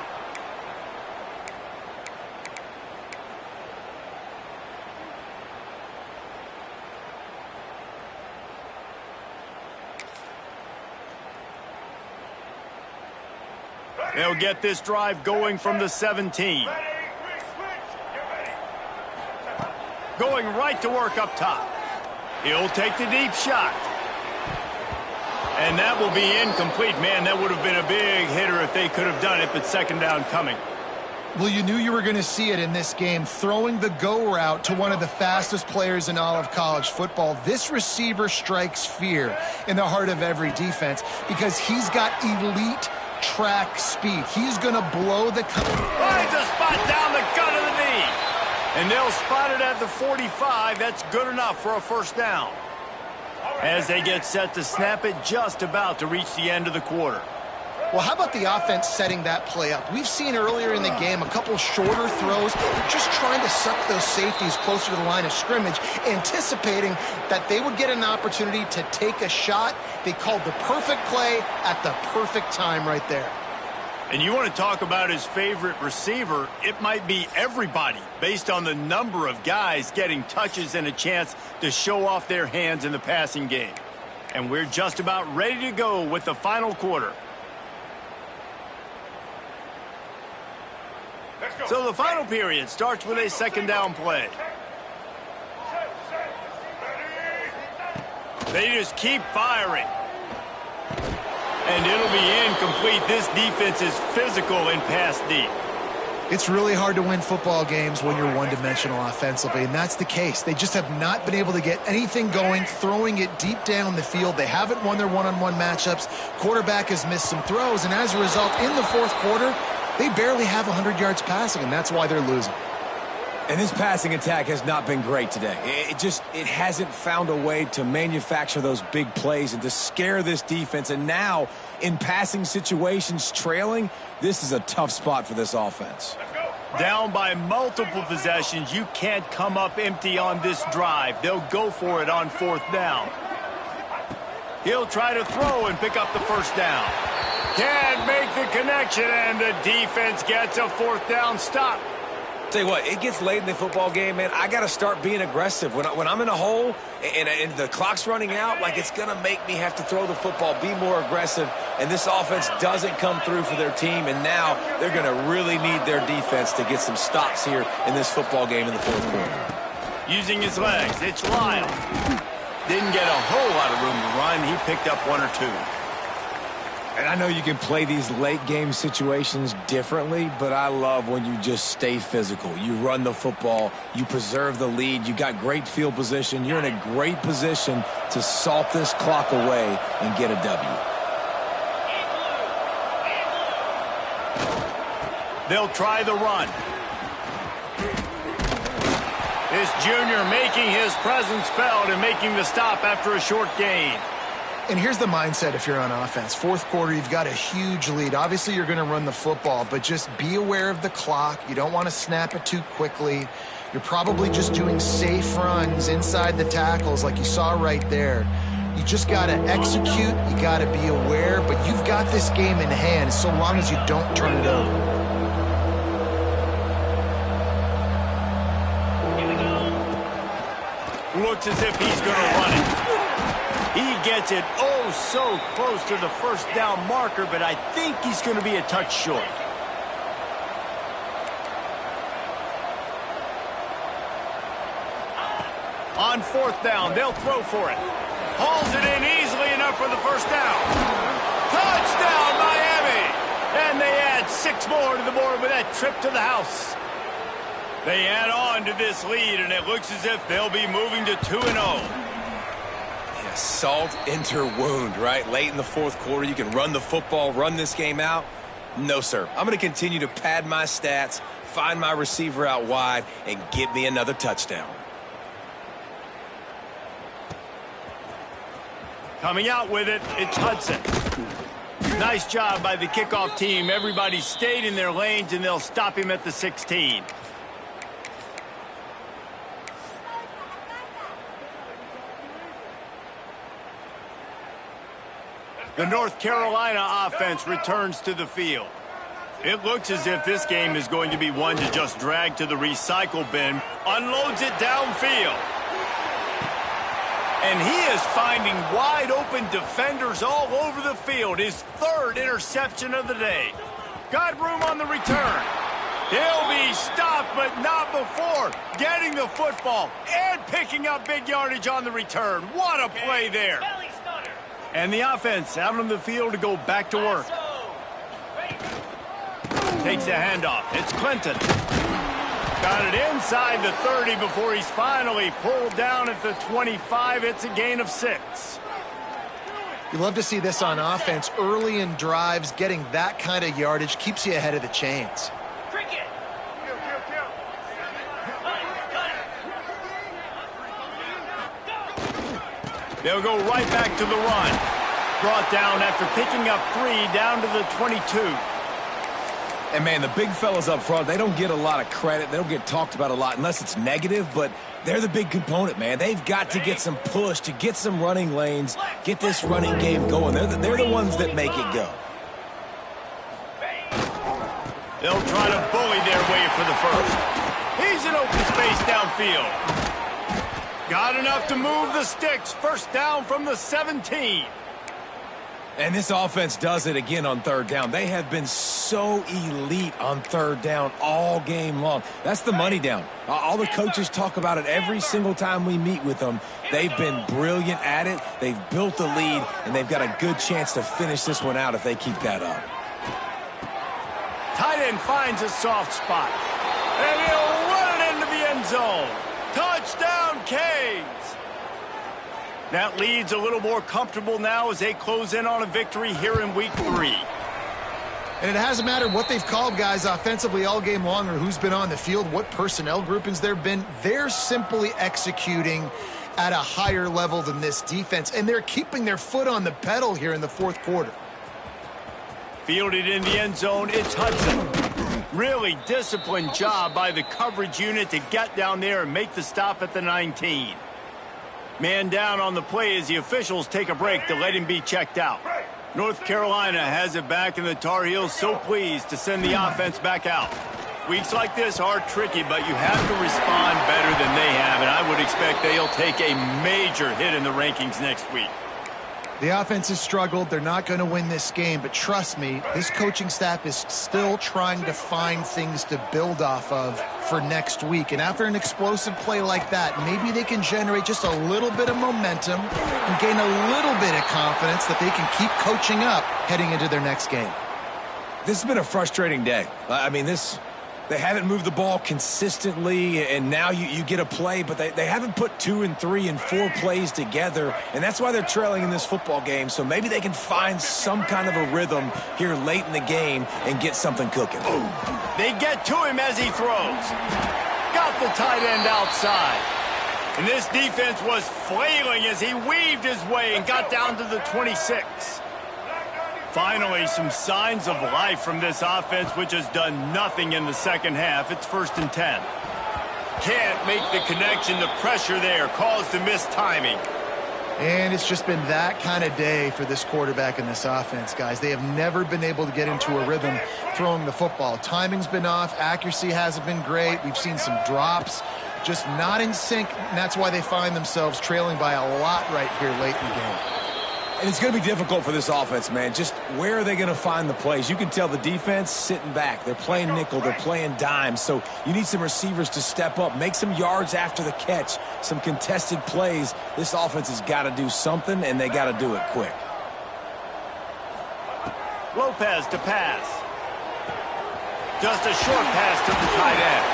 They'll get this drive going from the 17. Going right to work up top. He'll take the deep shot. And that will be incomplete. Man, that would have been a big hitter if they could have done it, but 2nd down coming. Well, you knew you were going to see it in this game, throwing the go route to one of the fastest players in all of college football. This receiver strikes fear in the heart of every defense because he's got elite track speed. He's going to blow the... Finds a spot down the gut of the knee. And they'll spot it at the 45. That's good enough for a 1st down. As they get set to snap it, just about to reach the end of the quarter. Well, how about the offense setting that play up? We've seen earlier in the game a couple shorter throws, just trying to suck those safeties closer to the line of scrimmage, anticipating that they would get an opportunity to take a shot. They called the perfect play at the perfect time right there. And you want to talk about his favorite receiver, it might be everybody based on the number of guys getting touches and a chance to show off their hands in the passing game. And we're just about ready to go with the final quarter. So the final period starts with a 2nd down play. They just keep firing. And it'll be incomplete. This defense is physical and pass deep. It's really hard to win football games when you're one-dimensional offensively, and that's the case. They just have not been able to get anything going, throwing it deep down the field. They haven't won their one-on-one matchups. Quarterback has missed some throws, and as a result, in the fourth quarter, they barely have 100 yards passing, and that's why they're losing. And this passing attack has not been great today. It hasn't found a way to manufacture those big plays and to scare this defense. And now, in passing situations, trailing, this is a tough spot for this offense. Down by multiple possessions, you can't come up empty on this drive. They'll go for it on fourth down. He'll try to throw and pick up the first down. Can't make the connection, and the defense gets a fourth down stop. Tell you what, it gets late in the football game, man. I got to start being aggressive. When I'm in a hole and the clock's running out, like, it's going to make me have to throw the football, be more aggressive, and this offense doesn't come through for their team, and now they're going to really need their defense to get some stops here in this football game in the fourth quarter. Using his legs, it's Lyle. Didn't get a whole lot of room to run. He picked up one or two. And I know you can play these late-game situations differently, but I love when you just stay physical. You run the football. You preserve the lead. You got great field position. You're in a great position to salt this clock away and get a W. They'll try the run. This junior making his presence felt and making the stop after a short gain. And here's the mindset if you're on offense. Fourth quarter, you've got a huge lead. Obviously, you're going to run the football, but just be aware of the clock. You don't want to snap it too quickly. You're probably just doing safe runs inside the tackles like you saw right there. You just got to execute. You got to be aware, but you've got this game in hand so long as you don't turn it over. Looks as if he's going to run it. He gets it oh so close to the first down marker, but I think he's going to be a touch short. On fourth down, they'll throw for it. Hauls it in easily enough for the first down. Touchdown, Miami! And they add 6 more to the board with that trip to the house. They add on to this lead, and it looks as if they'll be moving to 2-0. Salt into wound, right? Late in the fourth quarter, you can run the football, run this game out. No, sir. I'm going to continue to pad my stats, find my receiver out wide, and get me another touchdown. Coming out with it, it's Hudson. Nice job by the kickoff team. Everybody stayed in their lanes, and they'll stop him at the 16. The North Carolina offense returns to the field. It looks as if this game is going to be one to just drag to the recycle bin, unloads it downfield. And he is finding wide open defenders all over the field. His third interception of the day. Got room on the return. He'll be stopped, but not before getting the football and picking up big yardage on the return. What a play there. And the offense out on the field to go back to work. Takes the handoff. It's Clinton. Got it inside the 30 before he's finally pulled down at the 25. It's a gain of 6. You love to see this on offense. Early in drives, getting that kind of yardage keeps you ahead of the chains. They'll go right back to the run. Brought down after picking up 3 down to the 22. And, man, the big fellas up front, they don't get a lot of credit. They don't get talked about a lot unless it's negative, but they're the big component, man. They've got to get some push, to get some running lanes, get this running game going. They're the ones that make it go. They'll try to bully their way for the first. He's in open space downfield. Got enough to move the sticks. First down from the 17. And this offense does it again on third down. They have been so elite on third down all game long. That's the money down. All the coaches talk about it every single time we meet with them. They've been brilliant at it. They've built the lead, and they've got a good chance to finish this one out if they keep that up. Tight and finds a soft spot. And he'll run it into the end zone. Touchdown, Canes! That lead's a little more comfortable now as they close in on a victory here in Week 3. And it hasn't mattered what they've called guys offensively all game long or who's been on the field, what personnel groupings there have been. They're simply executing at a higher level than this defense, and they're keeping their foot on the pedal here in the fourth quarter. Fielded in the end zone, it's Hudson. Really disciplined job by the coverage unit to get down there and make the stop at the 19. Man down on the play as the officials take a break to let him be checked out. North Carolina has it back, and the Tar Heels so pleased to send the offense back out. Weeks like this are tricky, but you have to respond better than they have, and I would expect they'll take a major hit in the rankings next week. The offense has struggled. They're not going to win this game, but trust me, this coaching staff is still trying to find things to build off of for next week. And after an explosive play like that, maybe they can generate just a little bit of momentum and gain a little bit of confidence that they can keep coaching up heading into their next game. This has been a frustrating day. I mean, they haven't moved the ball consistently, and now you get a play, but they haven't put 2 and 3 and 4 plays together, and that's why they're trailing in this football game. So maybe they can find some kind of a rhythm here late in the game and get something cooking. They get to him as he throws. Got the tight end outside. And this defense was flailing as he weaved his way and got down to the 26. Finally, some signs of life from this offense, which has done nothing in the second half. It's 1st and 10. Can't make the connection. The pressure there caused the missed timing. And it's just been that kind of day for this quarterback and this offense, guys. They have never been able to get into a rhythm throwing the football. Timing's been off. Accuracy hasn't been great. We've seen some drops. Just not in sync, and that's why they find themselves trailing by a lot right here late in the game. And it's going to be difficult for this offense, man. Just where are they going to find the plays? You can tell the defense sitting back. They're playing nickel. They're playing dime. So you need some receivers to step up, make some yards after the catch, some contested plays. This offense has got to do something, and they got to do it quick. Lopez to pass. Just a short pass to the tight end.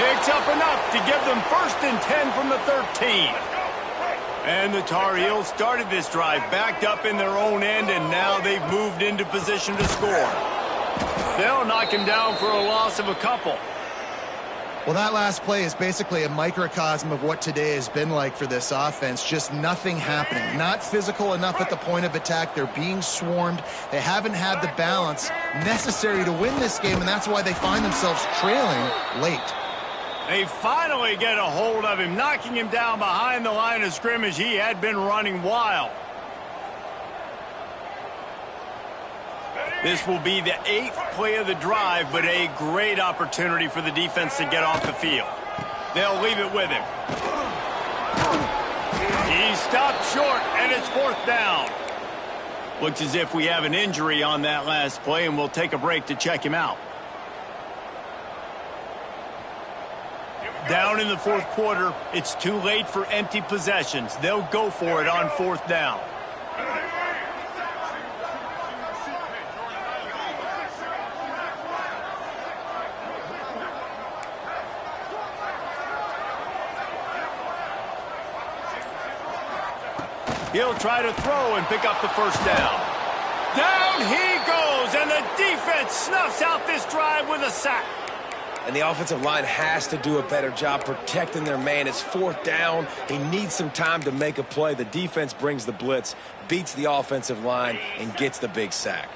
Picks up enough to give them 1st and 10 from the 13. And the Tar Heels started this drive backed up in their own end, and now they've moved into position to score. They'll knock him down for a loss of a couple. Well, that last play is basically a microcosm of what today has been like for this offense. Just nothing happening. Not physical enough at the point of attack. They're being swarmed. They haven't had the balance necessary to win this game, and that's why they find themselves trailing late. They finally get a hold of him, knocking him down behind the line of scrimmage. He had been running wild. This will be the 8th play of the drive, but a great opportunity for the defense to get off the field. They'll leave it with him. He stopped short, and it's 4th down. Looks as if we have an injury on that last play, and we'll take a break to check him out. Down in the 4th quarter, it's too late for empty possessions. They'll go for it on 4th down. He'll try to throw and pick up the 1st down. Down he goes, and the defense snuffs out this drive with a sack. And the offensive line has to do a better job protecting their man. It's 4th down. He needs some time to make a play. The defense brings the blitz, beats the offensive line, and gets the big sack.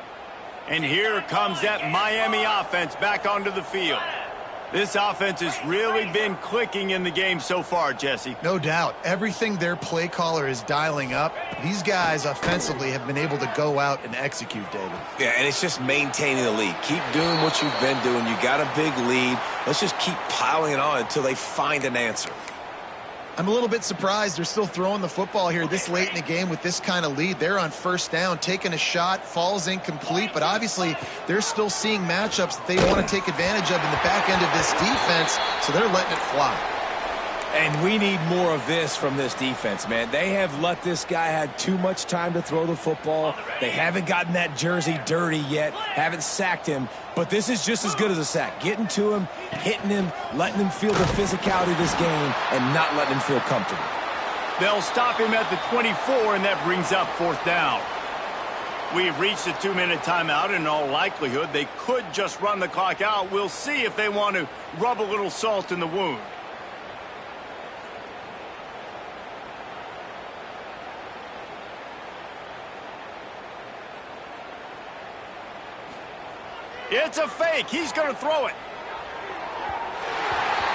And here comes that Miami offense back onto the field. This offense has really been clicking in the game so far, Jesse. No doubt. Everything their play caller is dialing up, these guys offensively have been able to go out and execute, David. Yeah, and it's just maintaining the lead. Keep doing what you've been doing. You got a big lead. Let's just keep piling it on until they find an answer. I'm a little bit surprised they're still throwing the football here this late in the game with this kind of lead. They're on 1st down, taking a shot, falls incomplete, but obviously they're still seeing matchups that they want to take advantage of in the back end of this defense, so they're letting it fly. And we need more of this from this defense, man. They have let this guy have too much time to throw the football. They haven't gotten that jersey dirty yet, haven't sacked him. But this is just as good as a sack. Getting to him, hitting him, letting him feel the physicality of this game, and not letting him feel comfortable. They'll stop him at the 24, and that brings up 4th down. We've reached a 2-minute timeout. In all likelihood, they could just run the clock out. We'll see if they want to rub a little salt in the wound. It's a fake. He's going to throw it.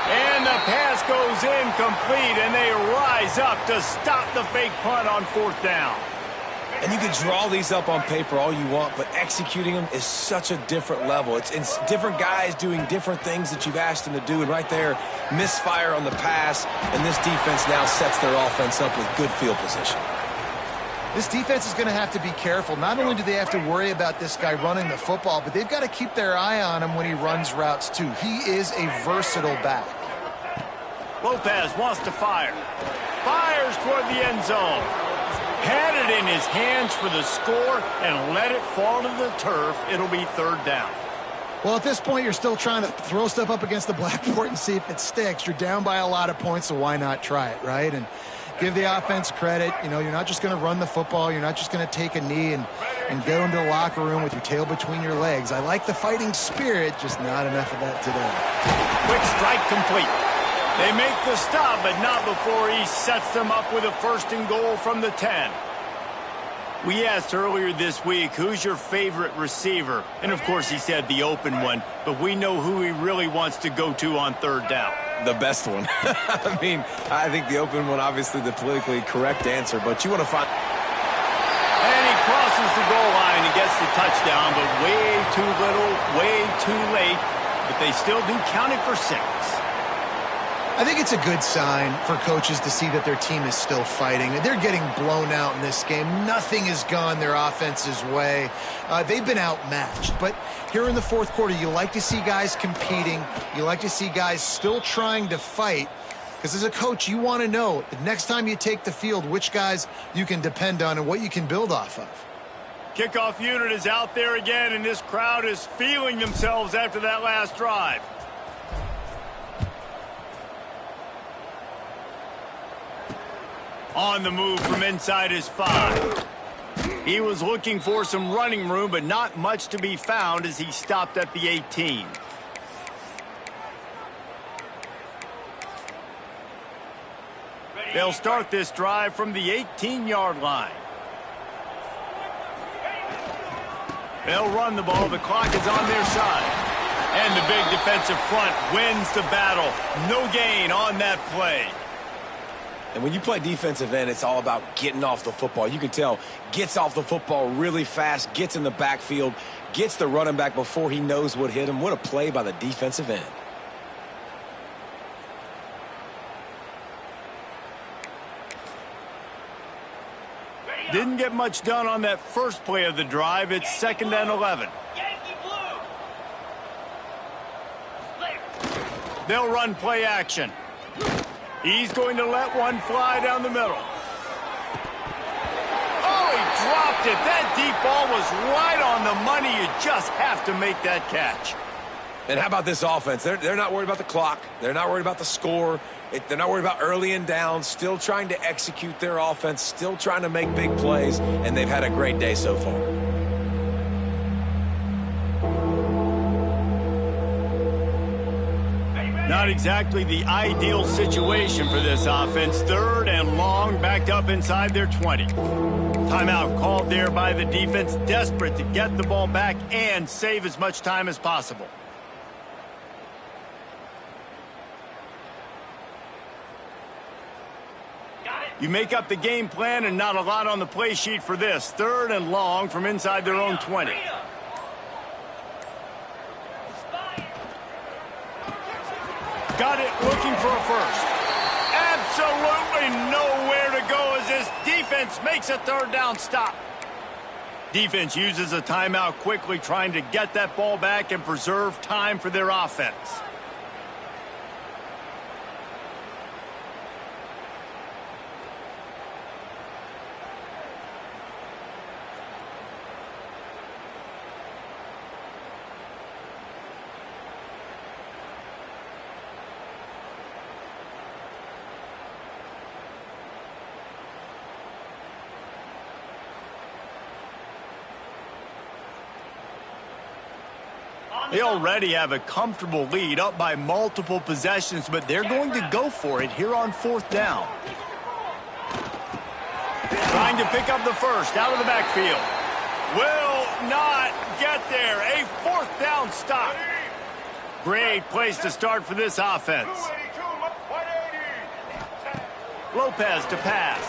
And the pass goes incomplete, and they rise up to stop the fake punt on 4th down. And you can draw these up on paper all you want, but executing them is such a different level. It's different guys doing different things that you've asked them to do, and right there, misfire on the pass, and this defense now sets their offense up with good field position. This defense is going to have to be careful. Not only do they have to worry about this guy running the football, but they've got to keep their eye on him when he runs routes too. He is a versatile back. Lopez wants to fire. Fires toward the end zone. Had it in his hands for the score and let it fall to the turf. It'll be 3rd down. Well, at this point, you're still trying to throw stuff up against the blackboard and see if it sticks. You're down by a lot of points, so why not try it, right? And give the offense credit. You know, you're not just going to run the football. You're not just going to take a knee and go into the locker room with your tail between your legs. I like the fighting spirit, just not enough of that today. Quick strike complete. They make the stop, but not before he sets them up with a 1st and goal from the 10. We asked earlier this week, who's your favorite receiver? And, of course, he said the open one, but we know who he really wants to go to on 3rd down. The best one. I mean, I think the open one, obviously the politically correct answer, but you want to find... And he crosses the goal line and gets the touchdown, but way too little, way too late. But they still do count it for 6. I think it's a good sign for coaches to see that their team is still fighting. They're getting blown out in this game. Nothing has gone their offense's way. They've been outmatched. But here in the 4th quarter, you like to see guys competing. You like to see guys still trying to fight. Because as a coach, you want to know the next time you take the field, which guys you can depend on and what you can build off of. Kickoff unit is out there again, and this crowd is feeling themselves after that last drive. On the move from inside his 5. He was looking for some running room, but not much to be found as he stopped at the 18. They'll start this drive from the 18-yard line. They'll run the ball. The clock is on their side. And the big defensive front wins the battle. No gain on that play. And when you play defensive end, it's all about getting off the football. You can tell, gets off the football really fast, gets in the backfield, gets the running back before he knows what hit him. What a play by the defensive end. Didn't get much done on that first play of the drive. It's 2nd and 11. They'll run play action. He's going to let one fly down the middle. Oh, he dropped it. That deep ball was right on the money. You just have to make that catch. And how about this offense? They're not worried about the clock. They're not worried about the score. They're not worried about early and down. Still trying to execute their offense. Still trying to make big plays. And they've had a great day so far. Not exactly the ideal situation for this offense. 3rd and long, backed up inside their 20. Timeout called there by the defense, desperate to get the ball back and save as much time as possible. You make up the game plan and not a lot on the play sheet for this. 3rd and long from inside their own 20. Got it, looking for a first. Absolutely nowhere to go as this defense makes a 3rd down stop. Defense uses a timeout quickly, trying to get that ball back and preserve time for their offense. They already have a comfortable lead, up by multiple possessions, but they're going to go for it here on 4th down. Trying to pick up the first out of the backfield. Will not get there. A 4th down stop. Great place to start for this offense. Lopez to pass.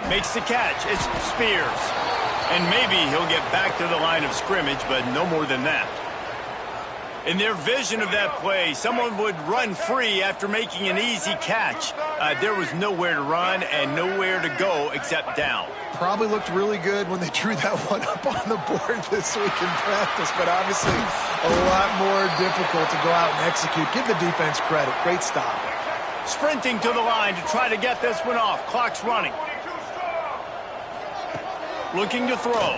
Makes the catch. It's Spears. And maybe he'll get back to the line of scrimmage, but no more than that. In their vision of that play, someone would run free after making an easy catch. There was nowhere to run and nowhere to go except down. Probably looked really good when they drew that one up on the board this week in practice, but obviously a lot more difficult to go out and execute. Give the defense credit. Great stop. Sprinting to the line to try to get this one off. Clock's running. Looking to throw.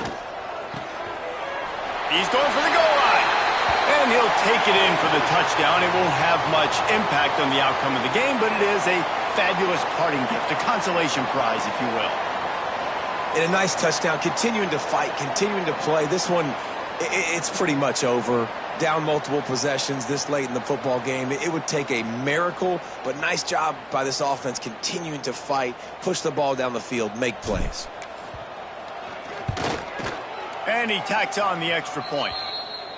He's going for the goal line. And he'll take it in for the touchdown. It won't have much impact on the outcome of the game, but it is a fabulous parting gift, a consolation prize, if you will. And a nice touchdown, continuing to fight, continuing to play. This one, it's pretty much over. Down multiple possessions this late in the football game. It would take a miracle, but nice job by this offense continuing to fight, push the ball down the field, make plays. And he tacks on the extra point.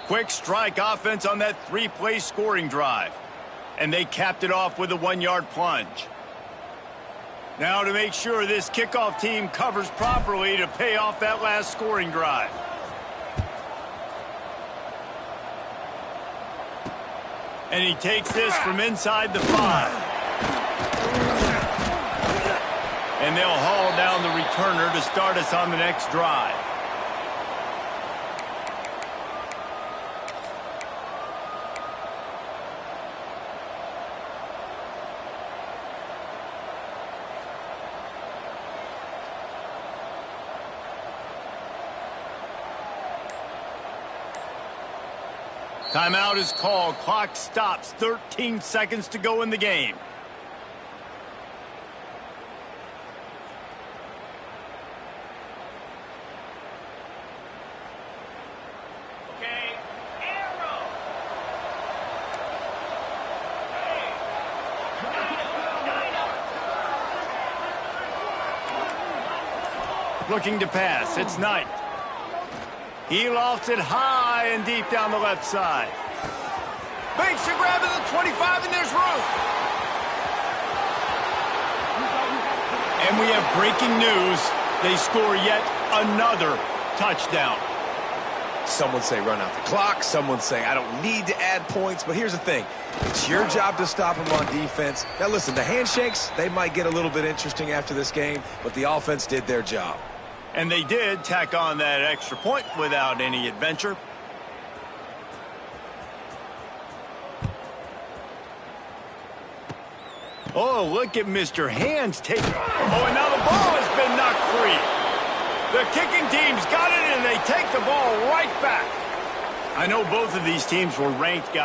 Quick strike offense on that 3-play scoring drive. And they capped it off with a 1-yard plunge. Now to make sure this kickoff team covers properly to pay off that last scoring drive. And he takes this from inside the 5. And they'll haul down the returner to start us on the next drive. Timeout is called. Clock stops. 13 seconds to go in the game. Okay, arrow. Looking to pass. It's Knight. He lofts it high and deep down the left side. Makes a grab at the 25, and there's room. And we have breaking news. They score yet another touchdown. Some would say run out the clock. Some would say I don't need to add points. But here's the thing. It's your job to stop them on defense. Now, listen, the handshakes, they might get a little bit interesting after this game, but the offense did their job. And they did tack on that extra point without any adventure. Oh, look at Mr. Hands taking. Oh, and now the ball has been knocked free. The kicking team's got it, and they take the ball right back. I know both of these teams were ranked guys.